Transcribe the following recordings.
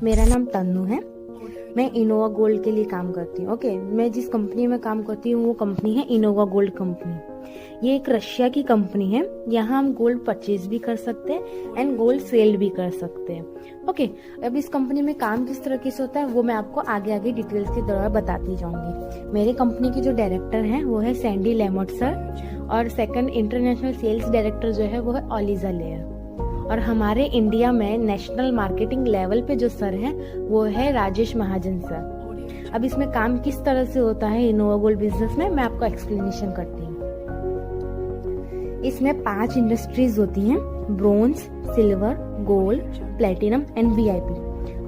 मेरा नाम तन्नू है। मैं इनोवा गोल्ड के लिए काम करती हूँ। ओके, मैं जिस कंपनी में काम करती हूँ वो कंपनी है इनोवा गोल्ड कंपनी। ये एक रशिया की कंपनी है। यहाँ हम गोल्ड परचेज भी कर सकते हैं एंड गोल्ड सेल भी कर सकते हैं। ओके, अब इस कंपनी में काम किस तरह से होता है वो मैं आपको आगे आगे डिटेल्स के द्वारा बताती जाऊंगी। मेरे कंपनी के जो डायरेक्टर हैं वो है सैंडी लेमोट सर, और सेकंड इंटरनेशनल सेल्स डायरेक्टर जो है वो है ओलिजा लेयर, और हमारे इंडिया में नेशनल मार्केटिंग लेवल पे जो सर हैं वो है राजेश महाजन सर। अब इसमें काम किस तरह से होता है इनोवा गोल्ड बिजनेस में, मैं आपको एक्सप्लेनेशन करती हूँ। इसमें 5 इंडस्ट्रीज होती हैं: bronze, silver, gold, platinum and VIP.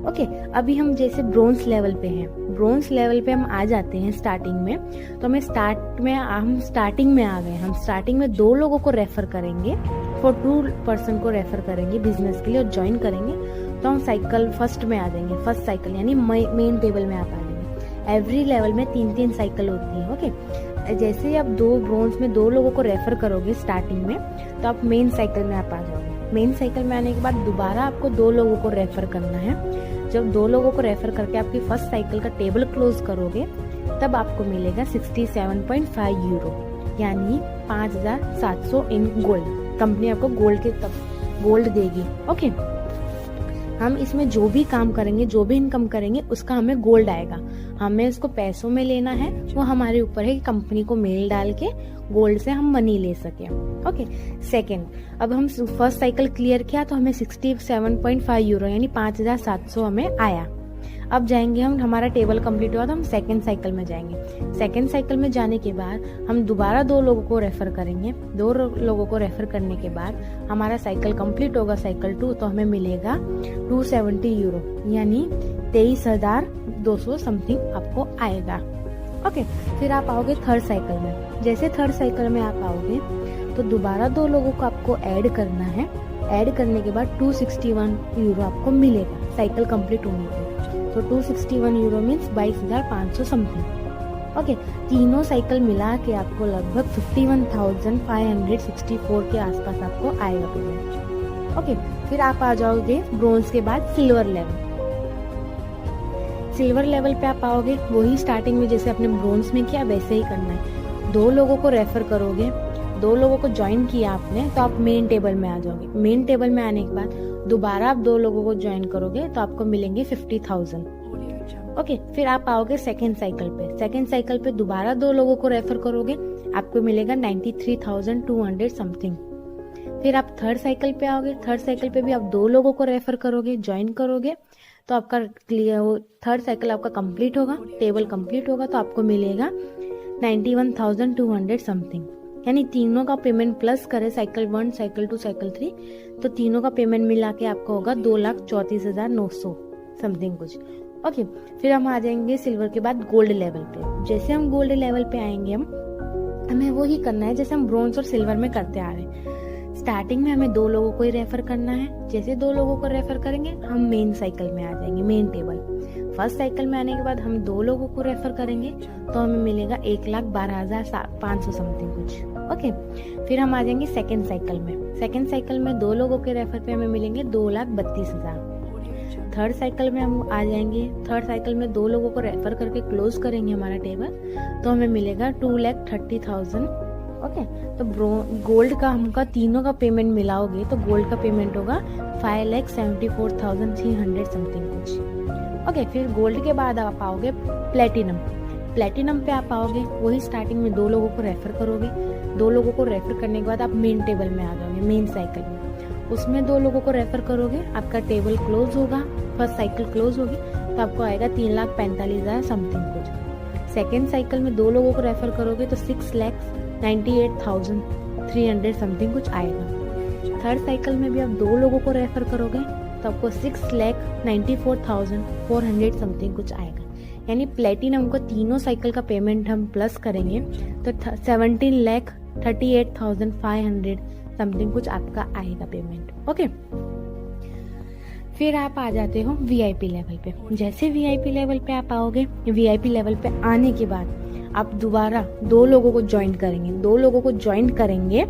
Okay, अभी हम जैसे ब्रोंज लेवल पे हैं, ब्रोंज लेवल पे हम आ जाते हैं स्टार्टिंग में। तो हम स्टार्टिंग में आ गए। हम स्टार्टिंग में 2 लोगों को रेफर करेंगे, फॉर 2 पर्सन को रेफर करेंगे बिजनेस के लिए और ज्वाइन करेंगे। तो हम साइकिल फर्स्ट में आ जाएंगे, फर्स्ट साइकिल यानी मेन टेबल में आप आ जाएंगे। एवरी लेवल में 3-3 साइकिल होती है। ओके, जैसे आप 2 ब्रोंज में 2 लोगों को रेफर करोगे स्टार्टिंग में, तो आप मेन साइकिल में आप आ जाओगे। मेन साइकिल में आने के बाद दोबारा आपको 2 लोगों को रेफर करना है। जब 2 लोगों को रेफर करके आपकी फर्स्ट साइकिल का टेबल क्लोज करोगे, तब आपको मिलेगा 67.5 यूरो, यानी 5,700 इन गोल्ड। कंपनी आपको गोल्ड देगी। ओके, हम इसमें जो भी काम करेंगे, जो भी इनकम करेंगे, उसका हमें गोल्ड आएगा। हमें उसको पैसों में लेना है, वो हमारे ऊपर है कि कंपनी को मेल डाल के गोल्ड से हम मनी ले सके। ओके, सेकेंड, अब हम फर्स्ट साइकिल क्लियर किया तो हमें 67.5 यूरो यानी 5,700 हमें आया। अब जाएंगे हम, हमारा टेबल कंप्लीट हुआ तो हम सेकंड साइकिल में जाएंगे। सेकंड साइकिल में जाने के बाद हम दोबारा 2 लोगों को रेफर करेंगे। 2 लोगों को रेफर करने के बाद हमारा साइकिल कंप्लीट होगा, साइकिल 2, तो हमें मिलेगा 270 यूरो यानी 23,200 समथिंग आपको आएगा। ओके, फिर आप आओगे थर्ड साइकिल में। जैसे थर्ड साइकिल में आप आओगे तो दोबारा 2 लोगों को आपको ऐड करना है। ऐड करने के बाद 261 यूरो आपको मिलेगा साइकिल कंप्लीट होने पे। तो 261 यूरो मीन्स 22,500 समथिंग। ओके, तीनों साइकिल मिला के आपको लगभग 51,564 के आसपास आपको आएगा पेमेंट। ओके, फिर आप आ जाओगे ब्रोंज के बाद सिल्वर लेवल। सिल्वर लेवल पे आप आओगे, वही स्टार्टिंग में जैसे आपने ब्रोंज में किया वैसे ही करना है। 2 लोगों को रेफर करोगे, 2 लोगों को ज्वाइन किया आपने, तो आप मेन टेबल में आ जाओगे। मेन टेबल में आने के बाद दोबारा आप 2 लोगों को ज्वाइन करोगे तो आपको मिलेंगे 50,000। ओके, फिर आप आओगे सेकेंड साइकिल पे। सेकेंड साइकिल पे दोबारा 2 लोगों को रेफर करोगे, आपको मिलेगा 93,200 समथिंग। फिर आप थर्ड साइकिल पे आओगे। थर्ड साइकिल पे भी आप 2 लोगों को रेफर करोगे, ज्वाइन करोगे, तो आपका क्लियर थर्ड साइकिल आपका कंप्लीट होगा, टेबल कंप्लीट होगा, तो आपको मिलेगा 91,200 समथिंग। यानी तीनों का पेमेंट प्लस करे, साइकिल 1, साइकिल 2, साइकिल 3, तो तीनों का पेमेंट मिला के आपको होगा 2,34,900 समथिंग कुछ। ओके, फिर हम आ जाएंगे सिल्वर के बाद गोल्ड लेवल पे। जैसे हम गोल्ड लेवल पे आएंगे, हमें वो ही करना है जैसे हम ब्रोंज और सिल्वर में करते आ रहे हैं। स्टार्टिंग में हमें 2 लोगों को ही रेफर करना है। जैसे 2 लोगों को रेफर करेंगे हम मेन साइकिल में आ जाएंगे, मेन टेबल। फर्स्ट साइकिल में आने के बाद हम 2 लोगों को रेफर करेंगे तो हमें मिलेगा 1,12,500 समथिंग कुछ। ओके, फिर हम आ जाएंगे सेकेंड साइकिल में। सेकेंड साइकिल में 2 लोगों के रेफर पे हमें मिलेंगे 2,32,000। थर्ड साइकिल में हम आ जाएंगे। थर्ड साइकिल में 2 लोगों को रेफर करके क्लोज करेंगे हमारा टेबल, तो हमें मिलेगा 2,30,000। ओके, तो गोल्ड का हमका तीनों का पेमेंट मिलाओगे तो गोल्ड का पेमेंट होगा 5,74,300 समथिंग कुछ। ओके, फिर गोल्ड के बाद आप आओगे प्लेटिनम। प्लेटिनम पे आप आओगे, वही स्टार्टिंग में 2 लोगों को रेफर करोगे। 2 लोगों को रेफर करने के बाद आप मेन टेबल में आ जाओगे, मेन साइकिल में। उसमें 2 लोगों को रेफर करोगे, आपका टेबल क्लोज होगा, फर्स्ट साइकिल क्लोज होगी, तो आपको आएगा 3,45,000 समथिंग कुछ। सेकेंड साइकिल में 2 लोगों को रेफर करोगे तो 6,98,300 समथिंग कुछ आएगा। थर्ड साइकिल में भी आप 2 लोगों को रेफर करोगे तो आपको 6,94,400 समथिंग कुछ आएगा। यानी प्लेटिनम को तीनों साइकिल का पेमेंट हम प्लस करेंगे तो 17,38,500 समथिंग कुछ आपका आएगा पेमेंट। ओके, फिर आप आ जाते हो वीआईपी लेवल पे। जैसे वीआईपी लेवल पे आप आओगे, वीआईपी लेवल पे आने के बाद आप दोबारा 2 लोगों को ज्वाइन करेंगे। 2 लोगों को ज्वाइन करेंगे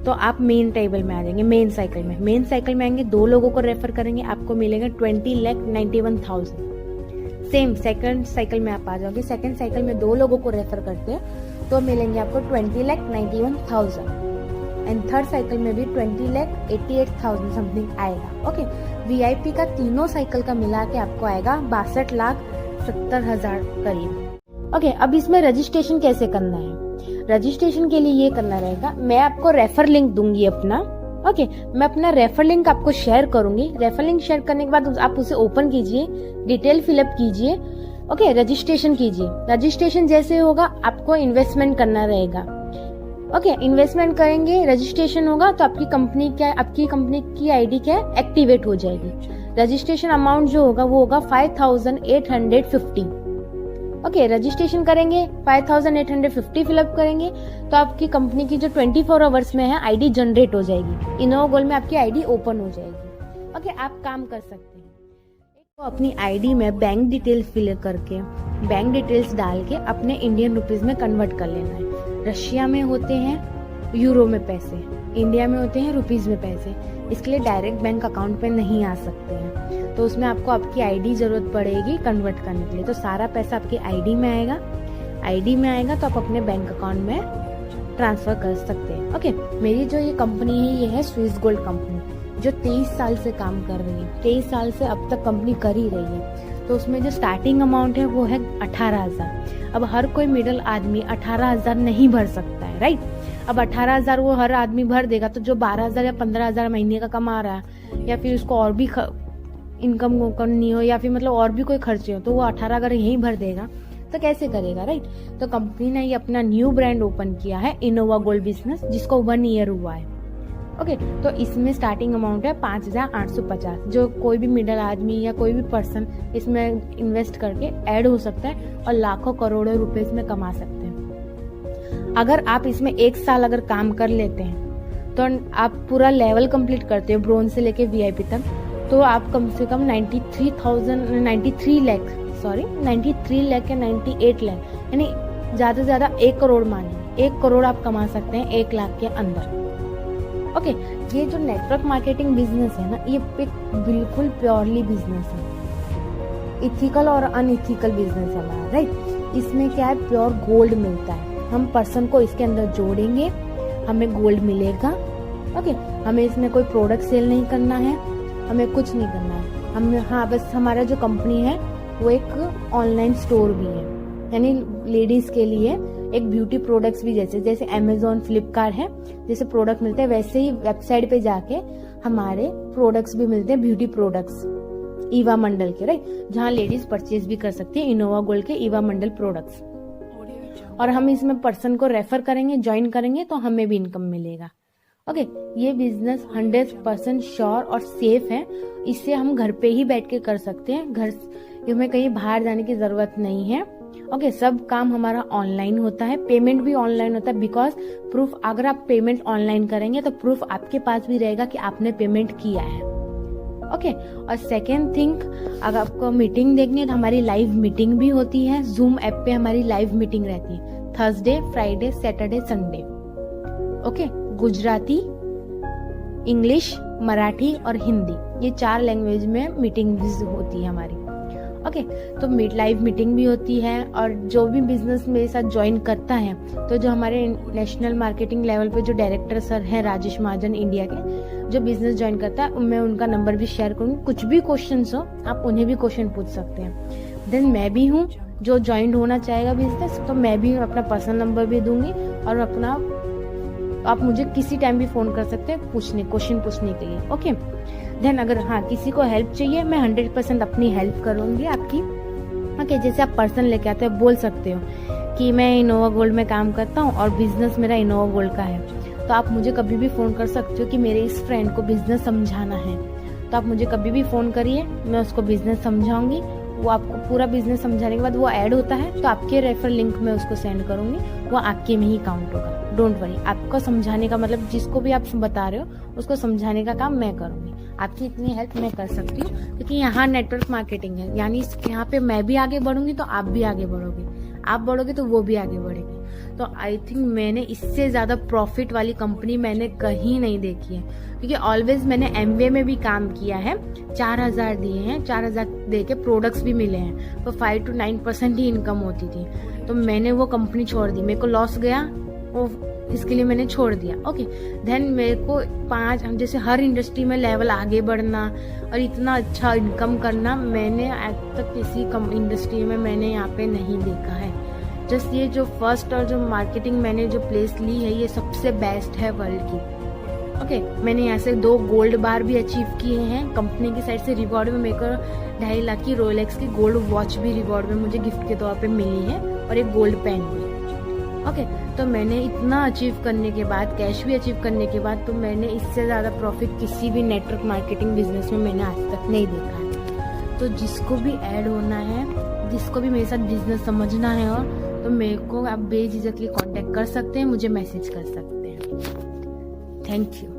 तो आप मेन टेबल में आ जाएंगे, मेन साइकिल में। मेन साइकिल में आएंगे, 2 लोगों को रेफर करेंगे, आपको मिलेगा 20,91,000। सेम सेकंड साइकिल में आप आ जाओगे, सेकंड साइकिल में 2 लोगों को रेफर करते हैं तो मिलेंगे आपको 20,91,000। एंड थर्ड साइकिल में भी 20,88,000 समथिंग आएगा। ओके, वीआईपी का तीनों साइकिल का मिला के आपको आएगा 62,70,000 करीब। ओके, अब इसमें रजिस्ट्रेशन कैसे करना है? रजिस्ट्रेशन के लिए ये करना रहेगा, मैं आपको रेफर लिंक दूंगी अपना। ओके, मैं अपना रेफर लिंक आपको शेयर करूंगी। रेफर लिंक शेयर करने के बाद आप उसे ओपन कीजिए, डिटेल फिलअप कीजिए। ओके, रजिस्ट्रेशन कीजिए। रजिस्ट्रेशन जैसे होगा आपको इन्वेस्टमेंट करना रहेगा। ओके, इन्वेस्टमेंट करेंगे, रजिस्ट्रेशन होगा तो आपकी कंपनी की आईडी क्या है, एक्टिवेट हो जाएगी। रजिस्ट्रेशन अमाउंट जो होगा वो होगा 5,850। ओके, रजिस्ट्रेशन करेंगे, 5,850 फिलअप करेंगे तो आपकी कंपनी की जो 24 आवर्स में है आईडी जनरेट हो जाएगी। इनोवा गोल्ड में आपकी आईडी ओपन हो जाएगी। ओके, आप काम कर सकते हैं। तो अपनी आईडी में बैंक डिटेल्स फिल करके, बैंक डिटेल्स डाल के अपने इंडियन रुपीज में कन्वर्ट कर लेना है। रशिया में होते हैं यूरो में पैसे, इंडिया में होते हैं रुपीज में पैसे, इसके लिए डायरेक्ट बैंक अकाउंट पे नहीं आ सकते हैं। तो उसमें आपको आपकी आईडी जरूरत पड़ेगी कन्वर्ट करने के लिए। तो सारा पैसा आपकी आईडी में आएगा, आईडी में आएगा तो आप अपने बैंक अकाउंट में ट्रांसफर कर सकते हैं। ओके, मेरी जो ये कंपनी है ये है स्विस गोल्ड कंपनी, जो 23 साल से काम कर रही है। 23 साल से अब तक कंपनी कर ही रही है। तो उसमें जो स्टार्टिंग अमाउंट है वो है 18,000। अब हर कोई मिडिल आदमी 18,000 नहीं भर सकता है, राइट? अब 18,000 वो हर आदमी भर देगा तो जो 12,000 या 15,000 महीने का कमा रहा है, या फिर उसको और भी इनकम करनी हो, या फिर मतलब और भी कोई खर्चे हो, तो वो 18 अगर यहीं भर देगा तो कैसे करेगा, राइट? तो कंपनी ने ये अपना न्यू ब्रांड ओपन किया है, इनोवा गोल्ड बिजनेस, जिसको 1 ईयर हुआ है। ओके, तो इसमें स्टार्टिंग अमाउंट है 5,850, जो कोई भी मिडिल आदमी या कोई भी पर्सन इसमें इन्वेस्ट करके ऐड हो सकता है और लाखों करोड़ों रुपए इसमें कमा सकते हैं। अगर आप इसमें 1 साल अगर काम कर लेते हैं तो आप पूरा लेवल कंप्लीट करते हो, ब्रोंज से लेके वीआईपी तक, तो आप कम से कम 93 लाख या 98 लाख, यानी ज्यादा से ज्यादा 1 करोड़ मानिए, 1 करोड़ आप कमा सकते हैं 1 लाख के अंदर। ओके, ये जो नेटवर्क मार्केटिंग बिजनेस है ना, ये बिल्कुल प्योरली बिजनेस है, इथिकल और अनइथिकल बिजनेस है हमारा, राइट? इसमें क्या है, प्योर गोल्ड मिलता है। हम पर्सन को इसके अंदर जोड़ेंगे, हमें गोल्ड मिलेगा। ओके, हमें इसमें कोई प्रोडक्ट सेल नहीं करना है, हमें कुछ नहीं करना है। हम बस हमारा जो कंपनी है वो एक ऑनलाइन स्टोर भी है, यानी लेडीज के लिए एक ब्यूटी प्रोडक्ट्स भी, जैसे अमेजोन, फ्लिपकार्ट है, जैसे प्रोडक्ट मिलते हैं वैसे ही वेबसाइट पे जाके हमारे प्रोडक्ट्स भी मिलते हैं, ब्यूटी प्रोडक्ट्स ईवा मंडल के, राइट? जहाँ लेडीज परचेज भी कर सकती है इनोवा गोल्ड के ईवा मंडल प्रोडक्ट्स। और हम इसमें पर्सन को रेफर करेंगे, ज्वाइन करेंगे तो हमें भी इनकम मिलेगा। ओके, ये बिजनेस 100% श्योर और सेफ है। इससे हम घर पे ही बैठ के कर सकते हैं, हमें कहीं बाहर जाने की जरूरत नहीं है। ओके, सब काम हमारा ऑनलाइन होता है, पेमेंट भी ऑनलाइन होता है, बिकॉज प्रूफ, अगर आप पेमेंट ऑनलाइन करेंगे तो प्रूफ आपके पास भी रहेगा कि आपने पेमेंट किया है। ओके, और सेकेंड थिंग, अगर आपको मीटिंग देखनी है तो हमारी लाइव मीटिंग भी होती है, जूम ऐप पे हमारी लाइव मीटिंग रहती है, Thursday, Friday, Saturday, Sunday. Okay, Gujarati, English, Marathi और हिंदी, ये 4 लैंग्वेज में मीटिंग होती है हमारी। ओके, तो लाइव मीटिंग भी होती है। और जो भी बिजनेस मेरे साथ ज्वाइन करता है, तो जो हमारे नेशनल मार्केटिंग लेवल पे जो डायरेक्टर सर हैं राजेश महाजन इंडिया के, जो बिजनेस ज्वाइन करता है, मैं उनका नंबर भी शेयर करूंगी। कुछ भी क्वेश्चंस हो आप उन्हें भी क्वेश्चन पूछ सकते हैं। देन मैं भी हूँ, जो ज्वाइन होना चाहेगा बिजनेस, तो मैं भी अपना पर्सनल नंबर भी दूंगी, और अपना आप मुझे किसी टाइम भी फोन कर सकते हैं क्वेश्चन पूछने के लिए। ओके, देन अगर किसी को हेल्प चाहिए, मैं 100% अपनी हेल्प करूंगी आपकी। ओके, जैसे आप पर्सन लेके आते हो, बोल सकते हो कि मैं इनोवा गोल्ड में काम करता हूँ और बिजनेस मेरा इनोवा गोल्ड का है, तो आप मुझे कभी भी फोन कर सकते हो कि मेरे इस फ्रेंड को बिजनेस समझाना है, तो आप मुझे कभी भी फोन करिए, मैं उसको बिजनेस समझाऊंगी। वो आपको पूरा बिजनेस समझाने के बाद वो ऐड होता है तो आपके रेफर लिंक में उसको सेंड करूंगी, वो आपके में ही काउंट होगा। डोंट वरी, आपको समझाने का मतलब जिसको भी आप बता रहे हो उसको समझाने का काम मैं करूंगी। आपकी इतनी हेल्प मैं कर सकती हूँ, क्योंकि यहाँ नेटवर्क मार्केटिंग है, यानी यहाँ पे मैं भी आगे बढ़ूंगी तो आप भी आगे बढ़ोगे, आप बढ़ोगे तो वो भी आगे बढ़ेगी। तो आई थिंक मैंने इससे ज़्यादा प्रॉफिट वाली कंपनी मैंने कहीं नहीं देखी है, क्योंकि ऑलवेज मैंने MBA में भी काम किया है, 4,000 दिए हैं, 4,000 दे के प्रोडक्ट्स भी मिले हैं, तो 5 to 9% ही इनकम होती थी। तो मैंने वो कंपनी छोड़ दी, मेरे को लॉस गया, वो इसके लिए मैंने छोड़ दिया। ओके, देन मेरे को जैसे हर इंडस्ट्री में लेवल आगे बढ़ना और इतना अच्छा इनकम करना मैंने आज तक किसी इंडस्ट्री में मैंने यहाँ पे नहीं देखा है। जस्ट ये जो फर्स्ट और जो मार्केटिंग मैंने जो प्लेस ली है, ये सबसे बेस्ट है वर्ल्ड की। ओके, मैंने यहाँ से 2 गोल्ड बार भी अचीव किए हैं। कंपनी की साइड से रिवॉर्ड में मेरे को 2.5 लाख की रोलेक्स की गोल्ड वॉच भी रिवॉर्ड में मुझे गिफ्ट के तौर पे मिली है, और एक गोल्ड पेन भी। ओके, तो मैंने इतना अचीव करने के बाद, कैश भी अचीव करने के बाद, तो मैंने इससे ज़्यादा प्रॉफिट किसी भी नेटवर्क मार्केटिंग बिजनेस में मैंने आज तक नहीं देखा है। तो जिसको भी ऐड होना है, जिसको भी मेरे साथ बिजनेस समझना है, और तो मेरे को आप बेझिझकली कांटेक्ट कर सकते हैं, मुझे मैसेज कर सकते हैं। Thank you.